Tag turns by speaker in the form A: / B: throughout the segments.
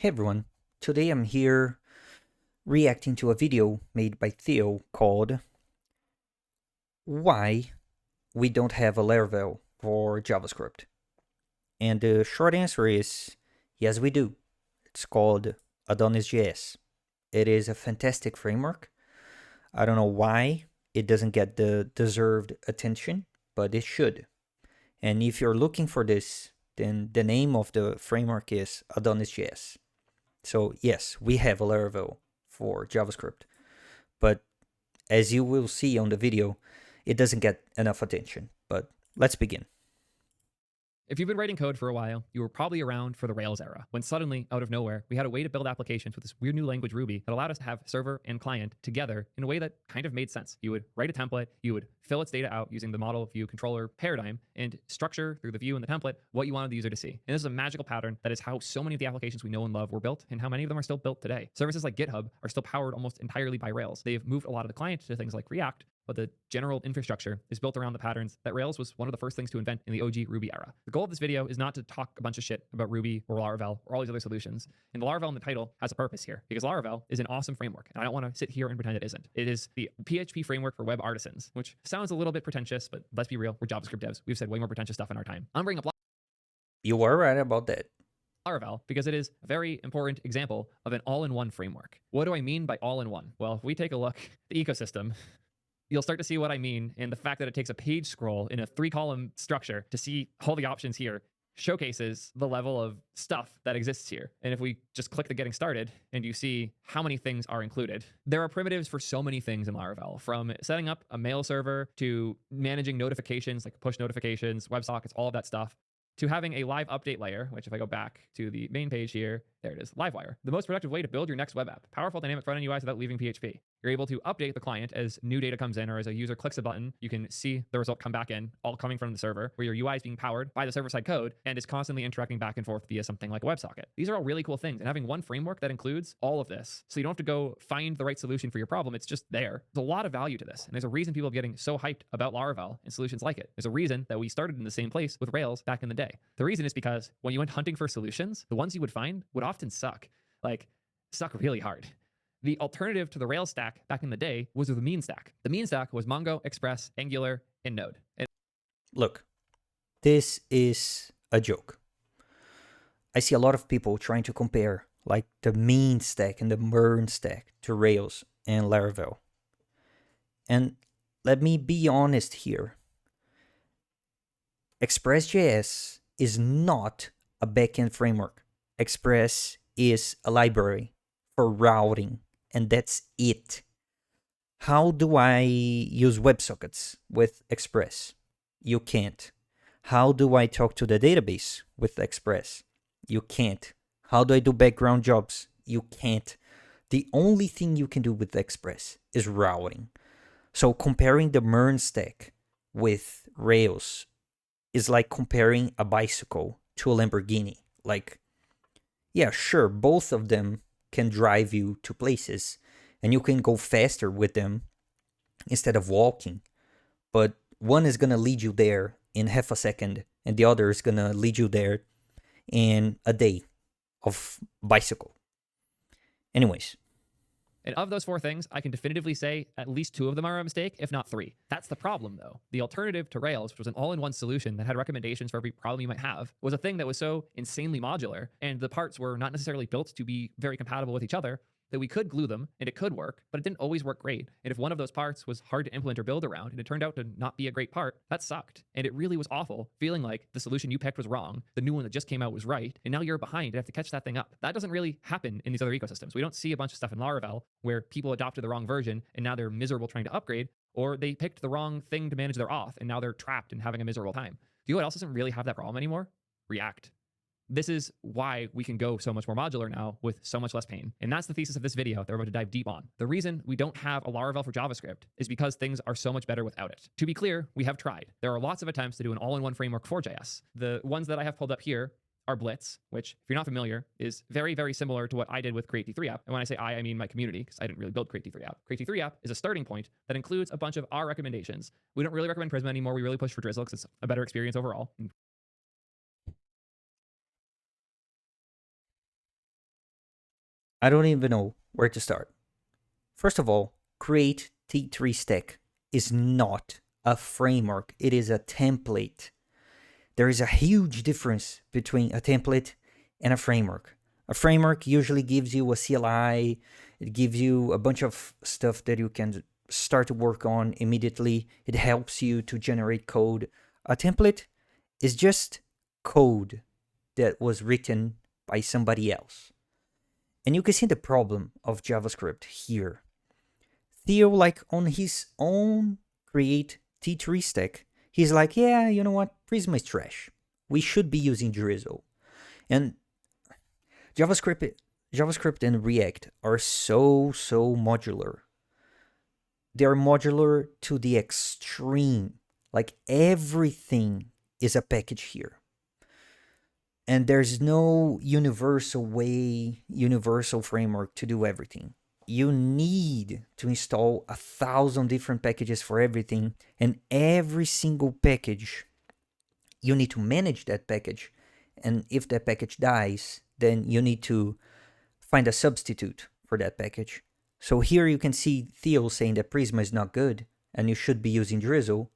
A: Hey everyone, today I'm here reacting to a video made by Theo called Why We Don't Have a Laravel for JavaScript. And the short answer is yes, we do. It's called AdonisJS. It is a fantastic framework. I don't know why it doesn't get the deserved attention, but it should. And if you're looking for this, then the name of the framework is AdonisJS. So yes, we have a Laravel for JavaScript, but as you will see on the video, it doesn't get enough attention. But let's begin.
B: If you've been writing code for a while, you were probably around for the Rails era, when suddenly, out of nowhere, we had a way to build applications with this weird new language Ruby that allowed us to have server and client together in a way that kind of made sense. You would write a template, you would fill its data out using the model view controller paradigm, and structure through the view and the template what you wanted the user to see. And this is a magical pattern that is how so many of the applications we know and love were built, and how many of them are still built today. Services like GitHub are still powered almost entirely by Rails. They've moved a lot of the client to things like React, but the general infrastructure is built around the patterns that Rails was one of the first things to invent in the OG Ruby era. The goal of this video is not to talk a bunch of shit about Ruby or Laravel or all these other solutions. And the Laravel in the title has a purpose here, because Laravel is an awesome framework, and I don't want to sit here and pretend it isn't. It is the PHP framework for web artisans, which sounds a little bit pretentious, but let's be real, we're JavaScript devs. We've said way more pretentious stuff in our time. I'm bringing up
A: You are right about that.
B: Laravel because it is a very important example of an all-in-one framework. What do I mean by all-in-one? Well, if we take a look at the ecosystem, you'll start to see what I mean, and the fact that it takes a page scroll in a 3-column structure to see all the options here showcases the level of stuff that exists here. And if we just click the getting started and you see how many things are included, there are primitives for so many things in Laravel, from setting up a mail server to managing notifications like push notifications, WebSockets, all of that stuff, to having a live update layer, which if I go back to the main page here, there it is, Livewire. The most productive way to build your next web app. Powerful dynamic front-end UIs without leaving PHP. You're able to update the client as new data comes in, or as a user clicks a button, you can see the result come back in, all coming from the server, where your UI is being powered by the server-side code and is constantly interacting back and forth via something like a WebSocket. These are all really cool things, and having one framework that includes all of this, so you don't have to go find the right solution for your problem, it's just there. There's a lot of value to this, and there's a reason people are getting so hyped about Laravel and solutions like it. There's a reason that we started in the same place with Rails back in the day. The reason is because when you went hunting for solutions, the ones you would find would often suck. Like, suck really hard. The alternative to the Rails stack back in the day was the mean stack. The mean stack was Mongo, Express, Angular, and Node.
A: Look, this is a joke. I see a lot of people trying to compare like the mean stack and the MERN stack to Rails and Laravel. And let me be honest here. Express.js is not a backend framework. Express is a library for routing, and that's it. How do I use WebSockets with Express? You can't. How do I talk to the database with Express? You can't. How do I do background jobs? You can't. The only thing you can do with Express is routing. So comparing the MERN stack with Rails is like comparing a bicycle to a Lamborghini. Like, yeah, sure, both of them can drive you to places, and you can go faster with them instead of walking. But one is going to lead you there in half a second, and the other is going to lead you there in a day of bicycle. Anyways.
B: And of those 4 things, I can definitively say at least 2 of them are a mistake, if not 3. That's the problem, though. The alternative to Rails, which was an all-in-one solution that had recommendations for every problem you might have, was a thing that was so insanely modular, and the parts were not necessarily built to be very compatible with each other, that we could glue them, and it could work, but it didn't always work great. And if one of those parts was hard to implement or build around, and it turned out to not be a great part, that sucked. And it really was awful, feeling like the solution you picked was wrong, the new one that just came out was right, and now you're behind and have to catch that thing up. That doesn't really happen in these other ecosystems. We don't see a bunch of stuff in Laravel where people adopted the wrong version, and now they're miserable trying to upgrade, or they picked the wrong thing to manage their auth, and now they're trapped and having a miserable time. Do you know what else doesn't really have that problem anymore? React. This is why we can go so much more modular now with so much less pain. And that's the thesis of this video that we're about to dive deep on. The reason we don't have a Laravel for JavaScript is because things are so much better without it. To be clear, we have tried. There are lots of attempts to do an all-in-one framework for JS. The ones that I have pulled up here are Blitz, which, if you're not familiar, is very, very similar to what I did with Create D3 app. And when I say I mean my community, because I didn't really build Create D3 app. Create D3 app is a starting point that includes a bunch of our recommendations. We don't really recommend Prisma anymore. We really push for Drizzle because it's a better experience overall.
A: I don't even know where to start. First of all, Create T3 Stack is not a framework, it is a template. There is a huge difference between a template and a framework. A framework usually gives you a CLI, it gives you a bunch of stuff that you can start to work on immediately. It helps you to generate code. A template is just code that was written by somebody else. And you can see the problem of JavaScript here. Theo, like on his own Create T3 stack, he's like, yeah, you know what? Prisma is trash. We should be using Drizzle. And JavaScript and React are so modular. They're modular to the extreme. Like everything is a package here. And there's no universal way, universal framework to do everything. You need to install 1,000 different packages for everything, and every single package, you need to manage that package. And if that package dies, then you need to find a substitute for that package. So here you can see Theo saying that Prisma is not good and you should be using Drizzle.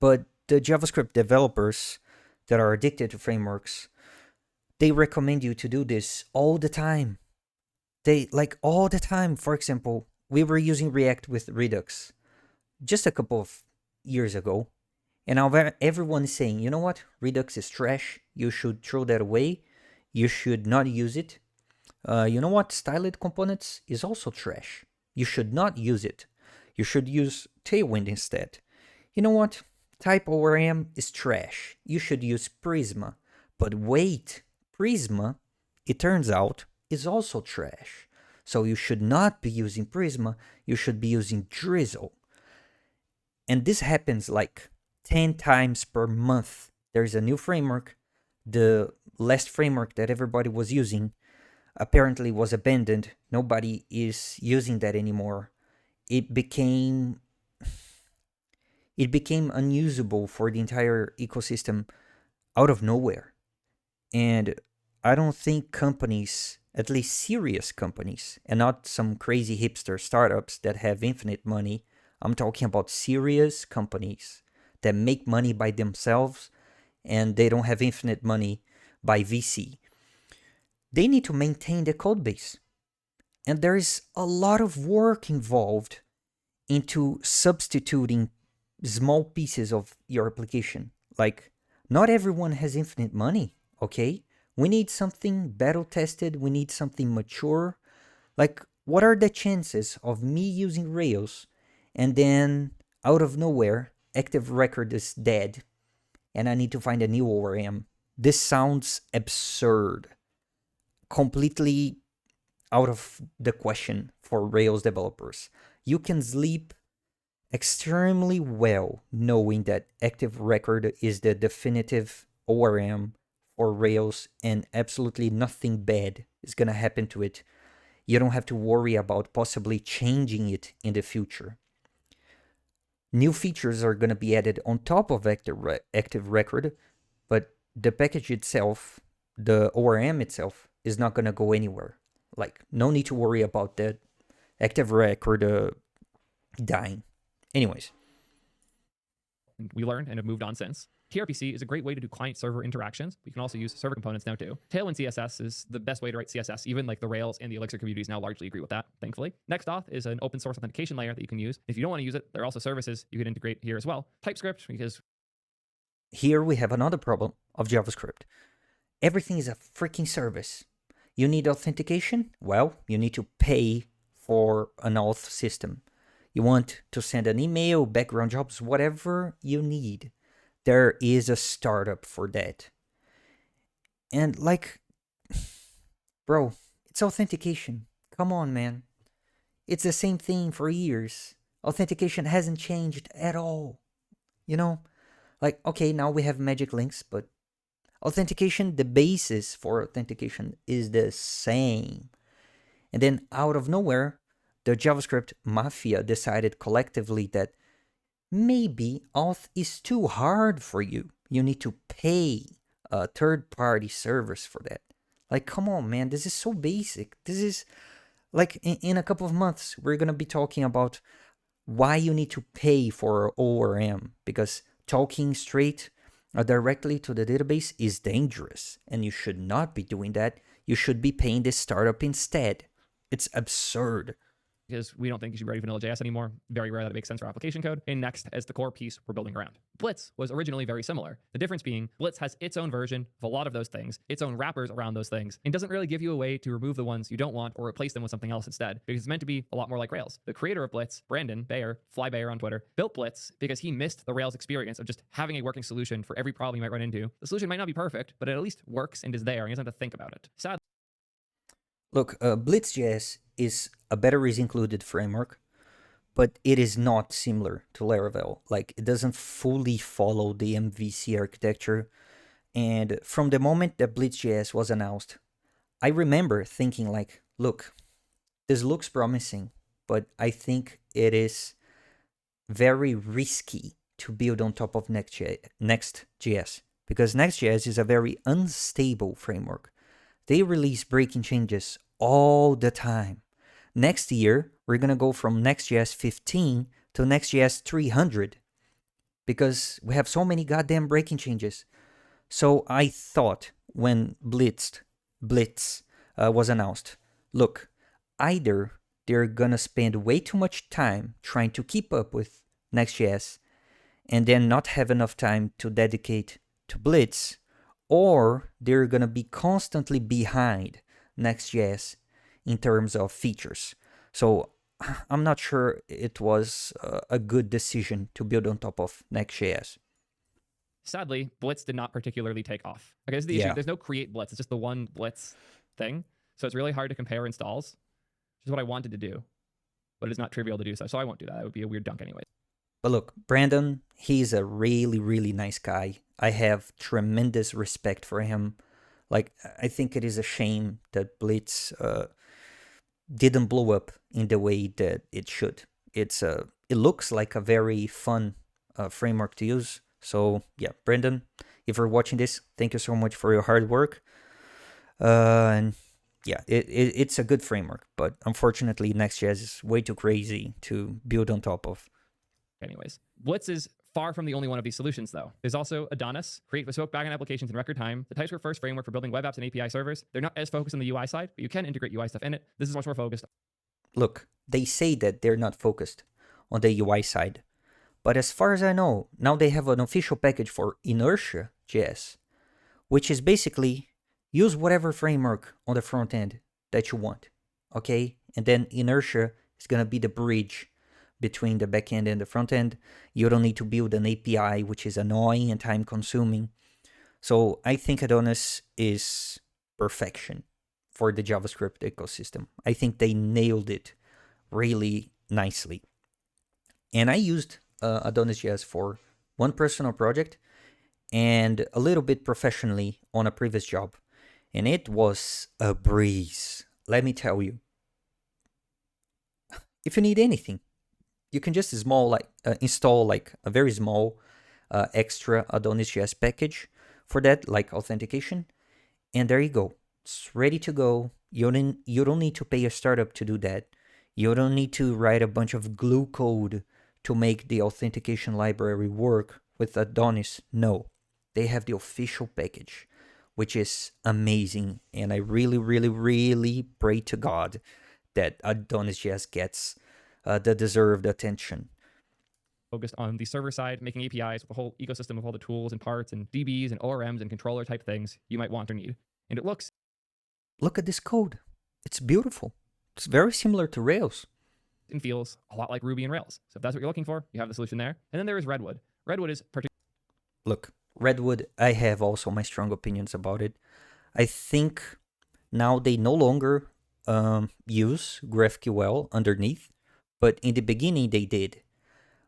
A: But the JavaScript developers that are addicted to frameworks, they recommend you to do this all the time. They like all the time. For example, we were using React with Redux just a couple of years ago. And now everyone is saying, you know what? Redux is trash. You should throw that away. You should not use it. You know what? Styled components is also trash. You should not use it. You should use Tailwind instead. You know what? Type ORM is trash. You should use Prisma. But wait, Prisma, it turns out, is also trash. So you should not be using Prisma. You should be using Drizzle. And this happens like 10 times per month. There's a new framework. The last framework that everybody was using apparently was abandoned. Nobody is using that anymore. It became unusable for the entire ecosystem out of nowhere. And I don't think companies, at least serious companies, and not some crazy hipster startups that have infinite money, I'm talking about serious companies that make money by themselves and they don't have infinite money by VC. They need to maintain the code base. And there is a lot of work involved into substituting small pieces of your application. Like, not everyone has infinite money, okay? We need something battle tested. We need something mature. Like, what are the chances of me using Rails and then out of nowhere, active record is dead and I need to find a new ORM? This sounds absurd. Completely out of the question for Rails developers. You can sleep extremely well knowing that active record is the definitive ORM for Rails and absolutely nothing bad is going to happen to it. You don't have to worry about possibly changing it in the future. New features are going to be added on top of active record, but the package itself, the ORM itself, is not going to go anywhere. Like, no need to worry about that active record dying. Anyways.
B: We learned and have moved on since. gRPC is a great way to do client-server interactions. But you can also use server components now too. Tailwind CSS is the best way to write CSS. Even like the Rails and the Elixir communities now largely agree with that, thankfully. Nextauth is an open source authentication layer that you can use. If you don't want to use it, there are also services you can integrate here as well. TypeScript, because
A: here we have another problem of JavaScript. Everything is a freaking service. You need authentication? Well, you need to pay for an auth system. You want to send an email, background jobs, whatever you need. There is a startup for that. And like, bro, it's authentication. Come on, man. It's the same thing for years. Authentication hasn't changed at all. You know, like, okay, now we have magic links, but authentication, the basis for authentication is the same. And then out of nowhere, the JavaScript mafia decided collectively that maybe auth is too hard for you. You need to pay third-party servers for that. Like, come on, man, this is so basic. This is like in a couple of months, we're gonna be talking about why you need to pay for ORM, because talking straight directly to the database is dangerous, and you should not be doing that. You should be paying this startup instead. It's absurd.
B: Because we don't think you should be writing vanilla JS anymore. Very rare that it makes sense for application code. And next as the core piece we're building around. Blitz was originally very similar. The difference being Blitz has its own version of a lot of those things, its own wrappers around those things, and doesn't really give you a way to remove the ones you don't want or replace them with something else instead, because it's meant to be a lot more like Rails. The creator of Blitz, Brandon Bayer, Fly Bayer on Twitter, built Blitz because he missed the Rails experience of just having a working solution for every problem you might run into. The solution might not be perfect, but it at least works and is there, and he doesn't have to think about it. Sadly,
A: Look, Blitz.js is a better is included framework, but it is not similar to Laravel. Like, it doesn't fully follow the MVC architecture. And from the moment that Blitz.js was announced, I remember thinking like, look, this looks promising, but I think it is very risky to build on top of Next.js, because Next.js is a very unstable framework. They release breaking changes all the time. Next year, we're going to go from Next.js 15 to Next.js 300 because we have so many goddamn breaking changes. So I thought when Blitz was announced, look, either they're going to spend way too much time trying to keep up with Next.js and then not have enough time to dedicate to Blitz, or they're going to be constantly behind Next.js in terms of features. So I'm not sure it was a good decision to build on top of Next.js.
B: sadly, Blitz did not particularly take off. Okay, this is the issue. There's no create Blitz. It's just the one Blitz thing. So it's really hard to compare installs, which is what I wanted to do. But it's not trivial to do so. So I won't do that. It would be a weird dunk anyway.
A: But look, Brandon, he's a really, really nice guy. I have tremendous respect for him. Like, I think it is a shame that Blitz didn't blow up in the way that it should. It looks like a very fun framework to use. So yeah, Brandon, if you're watching this, thank you so much for your hard work. And yeah, it's a good framework, but unfortunately, Next.js is way too crazy to build on top of.
B: Anyways, Blitz is far from the only one of these solutions, though. There's also Adonis, create bespoke backend applications in record time, the TypeScript first framework for building web apps and API servers. They're not as focused on the UI side, but you can integrate UI stuff in it. This is much more focused.
A: Look, they say that they're not focused on the UI side, but as far as I know, now they have an official package for Inertia.js, which is basically use whatever framework on the front end that you want, okay? And then Inertia is going to be the bridge between the backend and the front end. You don't need to build an API, which is annoying and time consuming. So I think Adonis is perfection for the JavaScript ecosystem. I think they nailed it really nicely. And I used AdonisJS for one personal project and a little bit professionally on a previous job. And it was a breeze. Let me tell you. If you need anything, you can just install like a very small extra AdonisJS package for that, like authentication, and there you go. It's ready to go. You don't need to pay a startup to do that. You don't need to write a bunch of glue code to make the authentication library work with Adonis. No, they have the official package, which is amazing, and I really, really, really pray to God that AdonisJS gets the deserved attention.
B: Focused on the server side, making APIs with the whole ecosystem of all the tools and parts and DBs and ORMs and controller type things you might want or need. And it looks.
A: Look at this code. It's beautiful. It's very similar to Rails.
B: And feels a lot like Ruby and Rails. So if that's what you're looking for, you have the solution there. And then there is Redwood. Redwood is
A: Look, Redwood, I have also my strong opinions about it. I think now they no longer use GraphQL underneath, but in the beginning they did,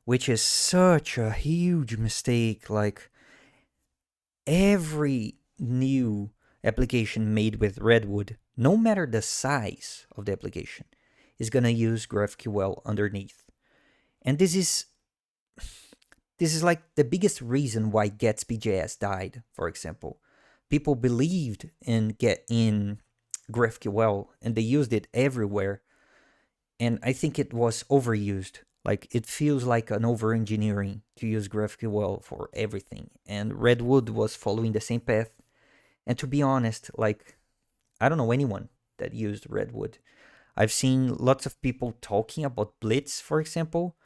A: which is such a huge mistake. Like, every new application made with Redwood, no matter the size of the application, is going to use GraphQL underneath. And this is like the biggest reason why Gatsby.js died, for example. people believed in GraphQL and they used it everywhere. And I think it was overused. Like it feels like an over engineering to use GraphQL for everything. And Redwood was following the same path. And to be honest, like I don't know anyone that used Redwood. I've seen lots of people talking about Blitz, for example.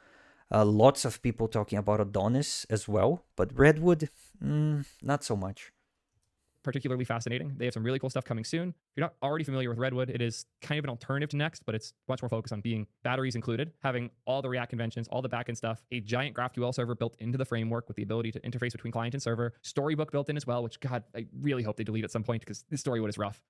A: Lots of people talking about Adonis as well. But Redwood, not so much.
B: Particularly fascinating. They have some really cool stuff coming soon. If you're not already familiar with Redwood, it is kind of an alternative to Next, but it's much more focused on being batteries included, having all the React conventions, all the backend stuff, a giant GraphQL server built into the framework with the ability to interface between client and server, Storybook built in as well, which, God, I really hope they delete at some point because this Storybook is rough.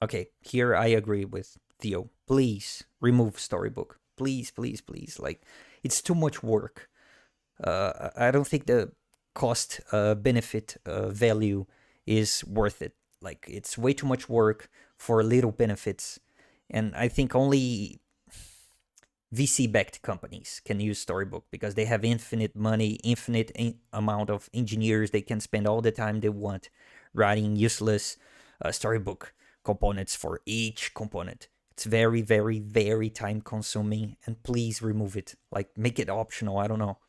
A: Okay, here I agree with Theo. Please remove Storybook. Please, please, please. Like, it's too much work. I don't think the cost benefit value is worth it. Like, it's way too much work for little benefits. And I think only VC-backed companies can use Storybook because they have infinite money, infinite amount of engineers. They can spend all the time they want writing useless Storybook components for each component. It's very, very, very time consuming, and please remove it. Like, make it optional. I don't know.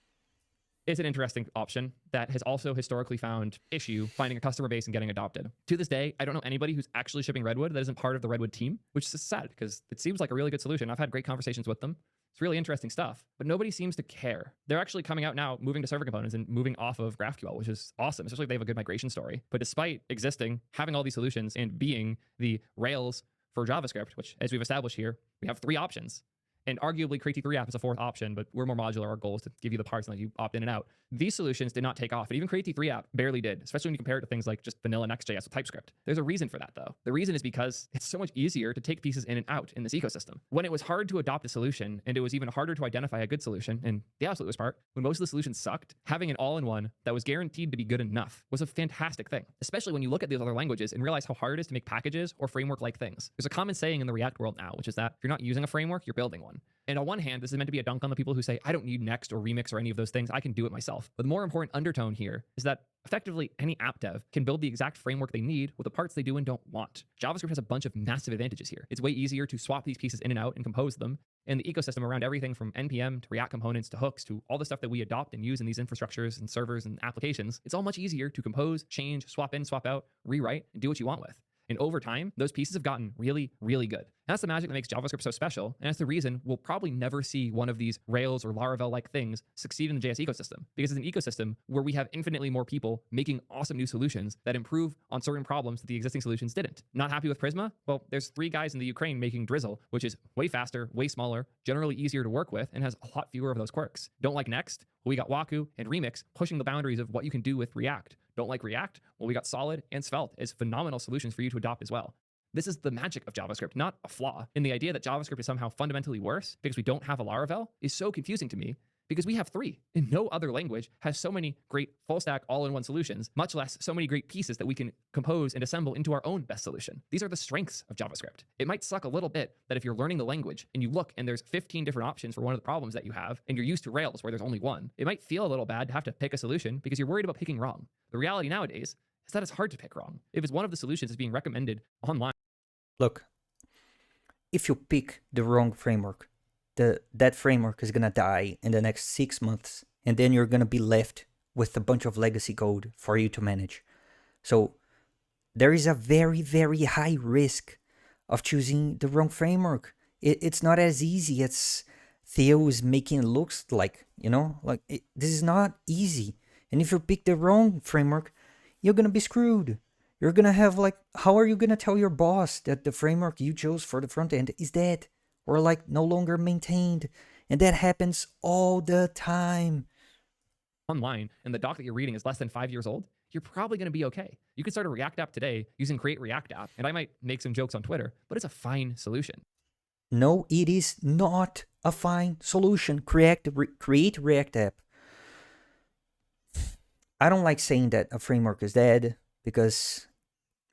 B: It's an interesting option that has also historically found issue finding a customer base and getting adopted. To this day, I don't know anybody who's actually shipping Redwood that isn't part of the Redwood team, which is sad because it seems like a really good solution. I've had great conversations with them. It's really interesting stuff, but nobody seems to care. They're actually coming out now, moving to server components and moving off of GraphQL, which is awesome, especially if they have a good migration story. But despite existing, having all these solutions and being the Rails for JavaScript, which as we've established here, we have 3 options. And arguably Create T3 app is a 4th option, but we're more modular. Our goal is to give you the parts and let you opt in and out. These solutions did not take off, and even Create T3 app barely did, especially when you compare it to things like just vanilla Next.js with TypeScript. There's a reason for that, though. The reason is because it's so much easier to take pieces in and out in this ecosystem. When it was hard to adopt a solution, and it was even harder to identify a good solution, and the absolute worst part, when most of the solutions sucked, having an all-in-one that was guaranteed to be good enough was a fantastic thing, especially when you look at these other languages and realize how hard it is to make packages or framework-like things. There's a common saying in the React world now, which is that if you're not using a framework, you're building one. And on one hand, this is meant to be a dunk on the people who say, I don't need Next or Remix or any of those things. I can do it myself. But the more important undertone here is that effectively any app dev can build the exact framework they need with the parts they do and don't want. JavaScript has a bunch of massive advantages here. It's way easier to swap these pieces in and out and compose them. And the ecosystem around everything from NPM to React components to hooks to all the stuff that we adopt and use in these infrastructures and servers and applications, it's all much easier to compose, change, swap in, swap out, rewrite, and do what you want with. And over time, those pieces have gotten really, really good. And that's the magic that makes JavaScript so special. And that's the reason we'll probably never see one of these Rails or Laravel-like things succeed in the JS ecosystem. Because it's an ecosystem where we have infinitely more people making awesome new solutions that improve on certain problems that the existing solutions didn't. Not happy with Prisma? Well, there's 3 guys in the Ukraine making Drizzle, which is way faster, way smaller, generally easier to work with, and has a lot fewer of those quirks. Don't like Next? Well, we got Waku and Remix pushing the boundaries of what you can do with React. Don't like React? Well, we got Solid and Svelte as phenomenal solutions for you to adopt as well. This is the magic of JavaScript, not a flaw. And the idea that JavaScript is somehow fundamentally worse because we don't have a Laravel is so confusing to me because we have 3. And no other language has so many great full stack all-in-one solutions, much less so many great pieces that we can compose and assemble into our own best solution. These are the strengths of JavaScript. It might suck a little bit that if you're learning the language and you look and there's 15 different options for one of the problems that you have, and you're used to Rails where there's only one, it might feel a little bad to have to pick a solution because you're worried about picking wrong. The reality nowadays is that it's hard to pick wrong. If it's one of the solutions that's being recommended online.
A: Look, if you pick the wrong framework, that framework is gonna die in the next 6 months, and then you're gonna be left with a bunch of legacy code for you to manage. So there is a very, very high risk of choosing the wrong framework. It's not as easy as Theo is making it look like, this is not easy. And if you pick the wrong framework, you're gonna be screwed. You're gonna have how are you gonna tell your boss that the framework you chose for the front end is dead or no longer maintained? And that happens all the time.
B: Online, and the doc that you're reading is less than 5 years old, you're probably gonna be okay. You can start a React app today using Create React app, and I might make some jokes on Twitter, but it's a fine solution.
A: No, it is not a fine solution. Create React app. I don't like saying that a framework is dead because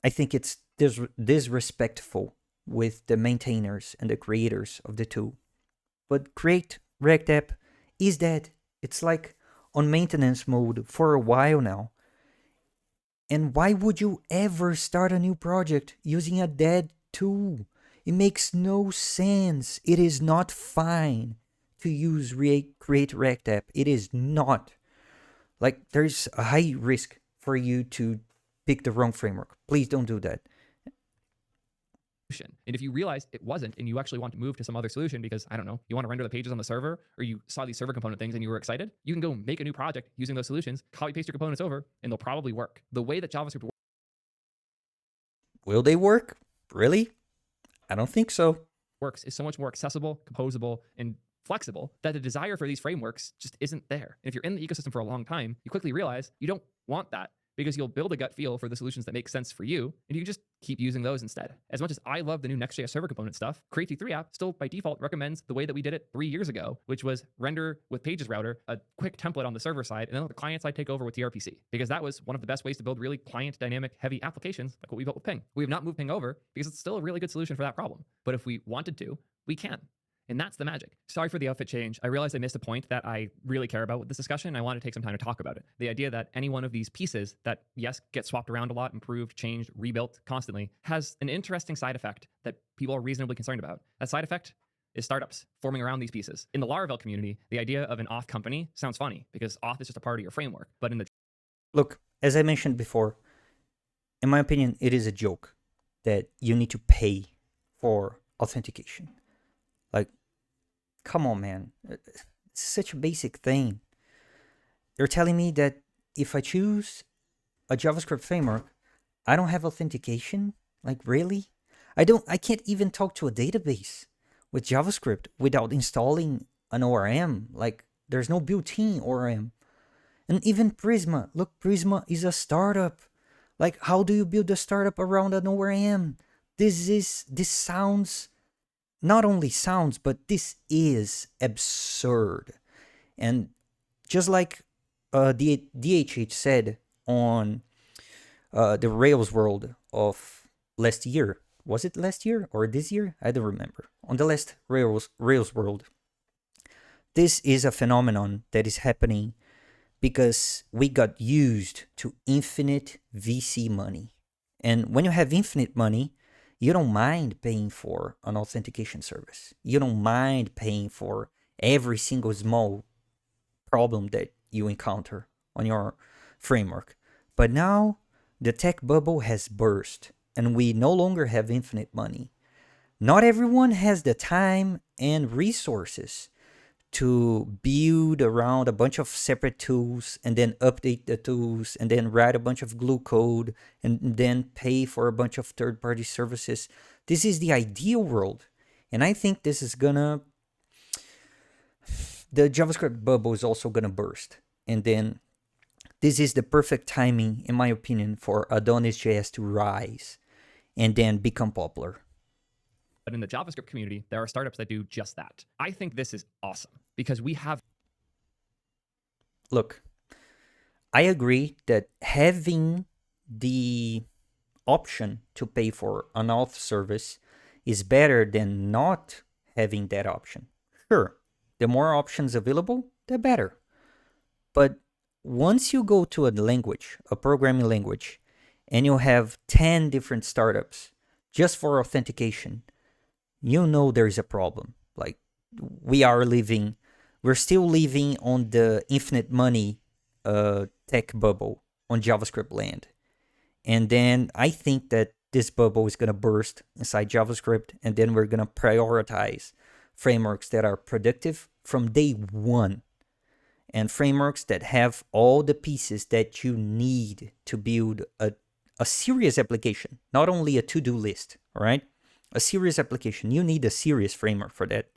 A: I think it's disrespectful with the maintainers and the creators of the tool. But Create React app is dead. It's on maintenance mode for a while now. And why would you ever start a new project using a dead tool? It makes no sense. It is not fine to use Create React App. It is not. Like, there's a high risk for you to pick the wrong framework. Please don't do that.
B: And if you realize it wasn't, and you actually want to move to some other solution because, I don't know, you want to render the pages on the server, or you saw these server component things and you were excited, you can go make a new project using those solutions, copy paste your components over, and they'll probably work. The way that JavaScript
A: Will they work? Really? I don't think so.
B: works is so much more accessible, composable, and flexible that the desire for these frameworks just isn't there. And if you're in the ecosystem for a long time, you quickly realize you don't want that, because you'll build a gut feel for the solutions that make sense for you, and you can just keep using those instead. As much as I love the new Next.js server component stuff, Create V3 app still by default recommends the way that we did it 3 years ago, which was render with Pages Router, a quick template on the server side, and then let the client side take over with gRPC, because that was one of the best ways to build really client dynamic heavy applications like what we built with Ping. We have not moved Ping over because it's still a really good solution for that problem. But if we wanted to, we can. And that's the magic. Sorry for the outfit change. I realized I missed a point that I really care about with this discussion. I want to take some time to talk about it. The idea that any one of these pieces that, yes, get swapped around a lot, improved, changed, rebuilt constantly, has an interesting side effect that people are reasonably concerned about. That side effect is startups forming around these pieces. In the Laravel community, the idea of an auth company sounds funny because auth is just a part of your framework. But in the...
A: Look, as I mentioned before, in my opinion, it is a joke that you need to pay for authentication. Like, come on, man. It's such a basic thing. You're telling me that if I choose a JavaScript framework, I don't have authentication? Like, really? I can't even talk to a database with JavaScript without installing an ORM. Like, there's no built-in ORM. And even Prisma. Look, Prisma is a startup. Like, how do you build a startup around an ORM? This sounds... Not only sounds, but this is absurd. And just like the DHH said on the Rails world of last year, was it last year or this year? I don't remember. On the last Rails world, this is a phenomenon that is happening because we got used to infinite VC money. And when you have infinite money, you don't mind paying for an authentication service. You don't mind paying for every single small problem that you encounter on your framework. But now the tech bubble has burst and we no longer have infinite money. Not everyone has the time and resources to build around a bunch of separate tools and then update the tools and then write a bunch of glue code and then pay for a bunch of third-party services. This is the ideal world. And I think this is gonna... The JavaScript bubble is also gonna burst. And then this is the perfect timing, in my opinion, for AdonisJS to rise and then become popular.
B: But in the JavaScript community, there are startups that do just that. I think this is awesome because we have...
A: Look, I agree that having the option to pay for an auth service is better than not having that option. Sure, the more options available, the better. But once you go to a language, a programming language, and you have 10 different startups just for authentication, you know there is a problem. Like, we're still living on the infinite money tech bubble on JavaScript land. And then I think that this bubble is going to burst inside JavaScript, and then we're going to prioritize frameworks that are productive from day one, and frameworks that have all the pieces that you need to build a serious application, not only a to-do list, all right? A serious application. You need a serious framework for that.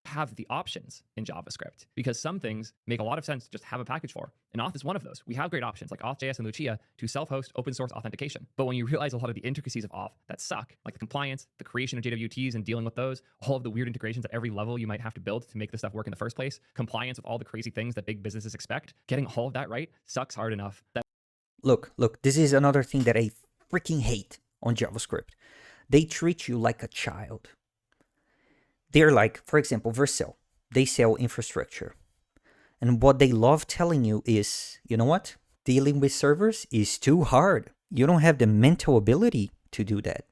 B: Have the options in JavaScript because some things make a lot of sense to just have a package for. And auth is one of those. We have great options like Auth.js and Lucia to self-host open source authentication. But when you realize a lot of the intricacies of auth that suck, like the compliance, the creation of JWTs and dealing with those, all of the weird integrations at every level you might have to build to make this stuff work in the first place, compliance with all the crazy things that big businesses expect, getting all of that right sucks hard enough.
A: Look, this is another thing that I freaking hate on JavaScript. They treat you like a child. They're like, for example, Vercel. They sell infrastructure. And what they love telling you is, you know what? dealing with servers is too hard. You don't have the mental ability to do that.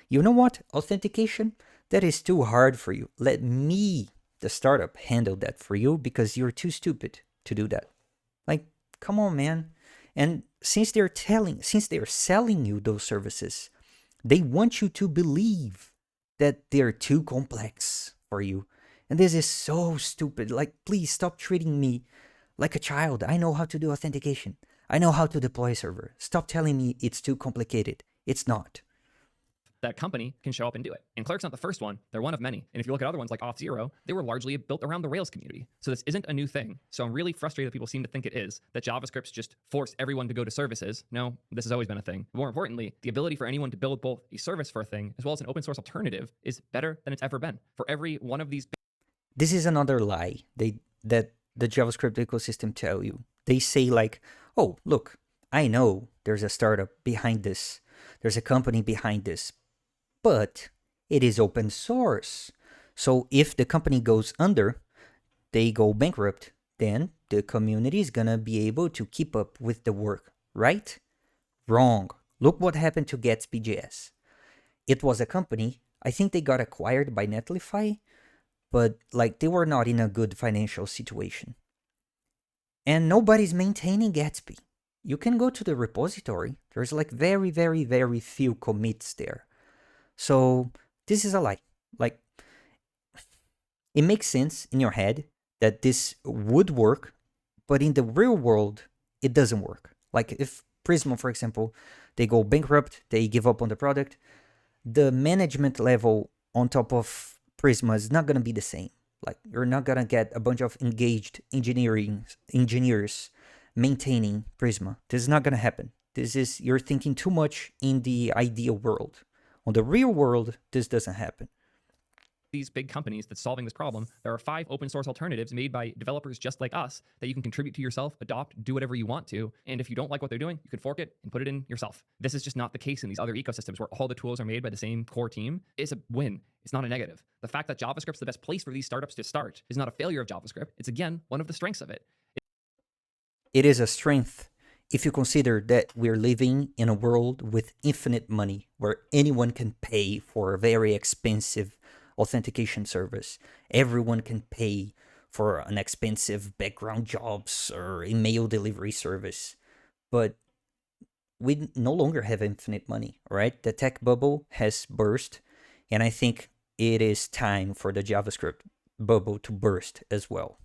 A: You know what? Authentication, that is too hard for you. Let me, the startup, handle that for you because you're too stupid to do that. Like, come on, man. And since they're selling you those services, they want you to believe that they're too complex for you. And this is so stupid. Like, please stop treating me like a child. I know how to do authentication. I know how to deploy a server. Stop telling me it's too complicated. It's not.
B: That company can show up and do it. And Clerk's not the first one. They're one of many. And if you look at other ones like Auth0, they were largely built around the Rails community. So this isn't a new thing. So I'm really frustrated that people seem to think it is, that JavaScript's just force everyone to go to services. No, this has always been a thing. More importantly, the ability for anyone to build both a service for a thing as well as an open source alternative is better than it's ever been. For every one of these...
A: This is another lie that the JavaScript ecosystem tell you. They say like, oh, look, I know there's a startup behind this. There's a company behind this. But it is open source. So if the company goes under, they go bankrupt, then the community is gonna be able to keep up with the work, right? Wrong. Look what happened to Gatsby.js. It was a company, I think they got acquired by Netlify, but like they were not in a good financial situation. And nobody's maintaining Gatsby. You can go to the repository. There's like very, very, very few commits there. So this is a lie. Like, it makes sense in your head that this would work, but in the real world, it doesn't work. Like if Prisma, for example, they go bankrupt, they give up on the product, the management level on top of Prisma is not going to be the same. Like you're not going to get a bunch of engaged engineers maintaining Prisma. This is not going to happen. You're thinking too much in the ideal world. On the real world, this doesn't happen.
B: These big companies that's solving this problem, there are 5 open source alternatives made by developers just like us that you can contribute to yourself, adopt, do whatever you want to. And if you don't like what they're doing, you can fork it and put it in yourself. This is just not the case in these other ecosystems where all the tools are made by the same core team. It's a win. It's not a negative. The fact that JavaScript's the best place for these startups to start is not a failure of JavaScript. It's, again, one of the strengths of it.
A: It is a strength if you consider that we're living in a world with infinite money, where anyone can pay for a very expensive authentication service. Everyone can pay for an expensive background jobs or email delivery service. But we no longer have infinite money, right? The tech bubble has burst, and I think it is time for the JavaScript bubble to burst as well.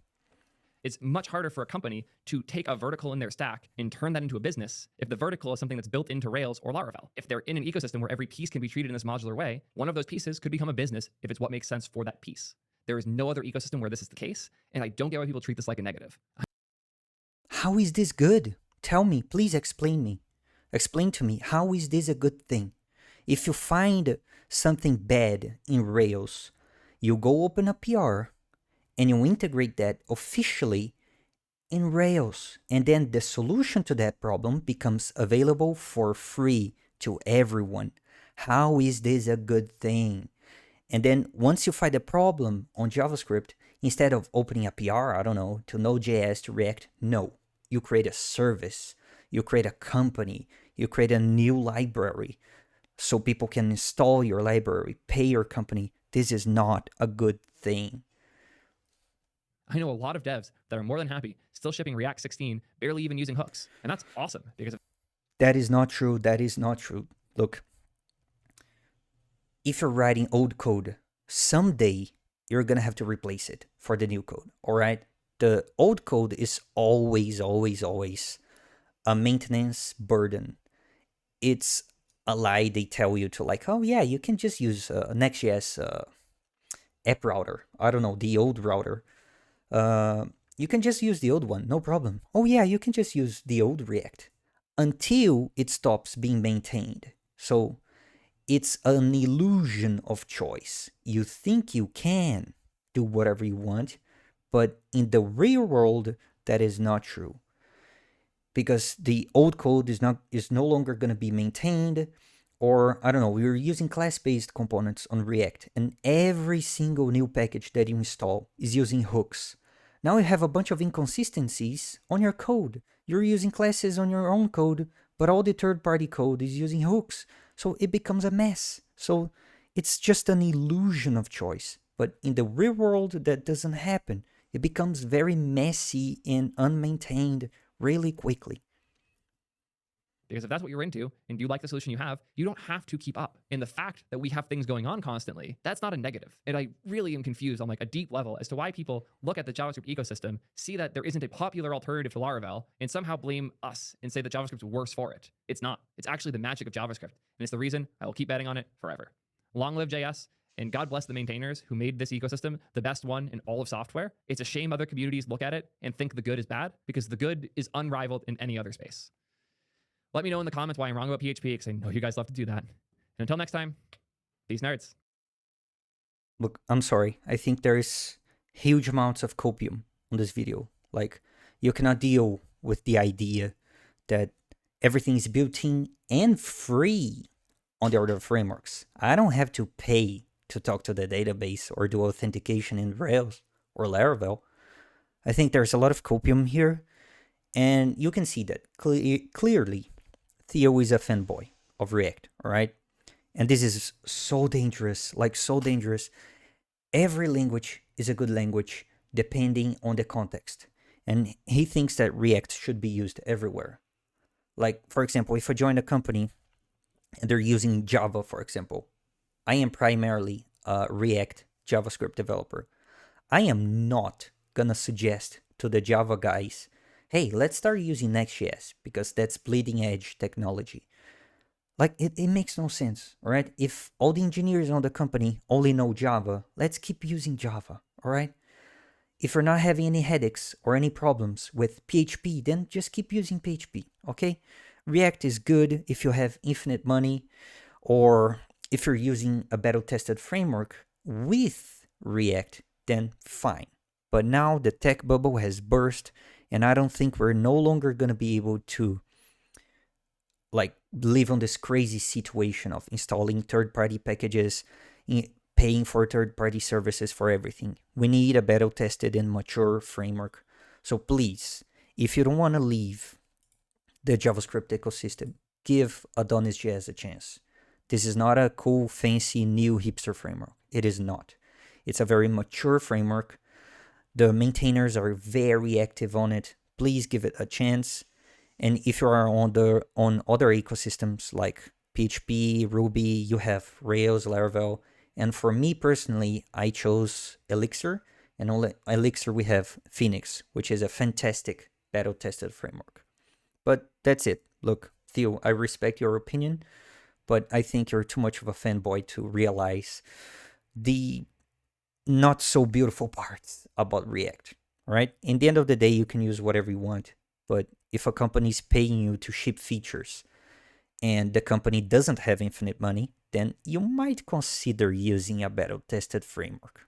B: It's much harder for a company to take a vertical in their stack and turn that into a business if the vertical is something that's built into Rails or Laravel. If they're in an ecosystem where every piece can be treated in this modular way, one of those pieces could become a business if it's what makes sense for that piece. There is no other ecosystem where this is the case, and I don't get why people treat this like a negative.
A: How is this good? Tell me, please explain me. Explain to me, how is this a good thing? If you find something bad in Rails, you go open a PR, and you integrate that officially in Rails. And then the solution to that problem becomes available for free to everyone. How is this a good thing? And then once you find a problem on JavaScript, instead of opening a PR, I don't know, to Node.js, to React, no. You create a service. You create a company. You create a new library so people can install your library, pay your company. This is not a good thing.
B: I know a lot of devs that are more than happy still shipping React 16, barely even using hooks. And that's awesome because
A: that is not true. That is not true. Look, if you're writing old code, someday you're going to have to replace it for the new code. All right. The old code is always, always, always a maintenance burden. It's a lie they tell you to, like, oh yeah, you can just use Next.js app router. I don't know, the old router. You can just use the old one, no problem. Oh yeah, you can just use the old React until it stops being maintained. So it's an illusion of choice. You think you can do whatever you want, but in the real world, that is not true. Because the old code is no longer going to be maintained, or I don't know, we're using class-based components on React, and every single new package that you install is using hooks. Now you have a bunch of inconsistencies on your code. You're using classes on your own code, but all the third-party code is using hooks. So it becomes a mess. So it's just an illusion of choice. But in the real world, that doesn't happen. It becomes very messy and unmaintained really quickly.
B: Because if that's what you're into and you like the solution you have, you don't have to keep up. And the fact that we have things going on constantly, that's not a negative. And I really am confused on like a deep level as to why people look at the JavaScript ecosystem, see that there isn't a popular alternative to Laravel, and somehow blame us and say that JavaScript's worse for it. It's not. It's actually the magic of JavaScript. And it's the reason I will keep betting on it forever. Long live JS. And God bless the maintainers who made this ecosystem the best one in all of software. It's a shame other communities look at it and think the good is bad, because the good is unrivaled in any other space. Let me know in the comments why I'm wrong about PHP, because I know you guys love to do that. And until next time, peace nerds.
A: Look, I'm sorry. I think there's huge amounts of copium on this video. Like, you cannot deal with the idea that everything is built in and free on the other frameworks. I don't have to pay to talk to the database or do authentication in Rails or Laravel. I think there's a lot of copium here, and you can see that clearly. Theo is a fanboy of React, all right? And this is so dangerous, like so dangerous. Every language is a good language depending on the context. And he thinks that React should be used everywhere. Like, for example, if I join a company and they're using Java, for example, I am primarily a React JavaScript developer. I am not gonna suggest to the Java guys, hey, let's start using Next.js because that's bleeding edge technology. Like, it makes no sense, all right? If all the engineers on the company only know Java, let's keep using Java, all right? If you're not having any headaches or any problems with PHP, then just keep using PHP, okay? React is good if you have infinite money, or if you're using a battle-tested framework with React, then fine. But now the tech bubble has burst, and I don't think we're no longer going to be able to like live on this crazy situation of installing third-party packages, paying for third-party services for everything. We need a battle-tested and mature framework. So please, if you don't want to leave the JavaScript ecosystem, give AdonisJS a chance. This is not a cool, fancy, new hipster framework. It is not. It's a very mature framework. The maintainers are very active on it. Please give it a chance. And if you are on other ecosystems like PHP, Ruby, you have Rails, Laravel. And for me personally, I chose Elixir. And on Elixir, we have Phoenix, which is a fantastic battle-tested framework. But that's it. Look, Theo, I respect your opinion, but I think you're too much of a fanboy to realize the not so beautiful parts about React, right? In the end of the day, you can use whatever you want, but if a company is paying you to ship features and the company doesn't have infinite money, then you might consider using a battle-tested framework.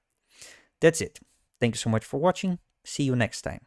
A: That's it. Thank you so much for watching. See you next time.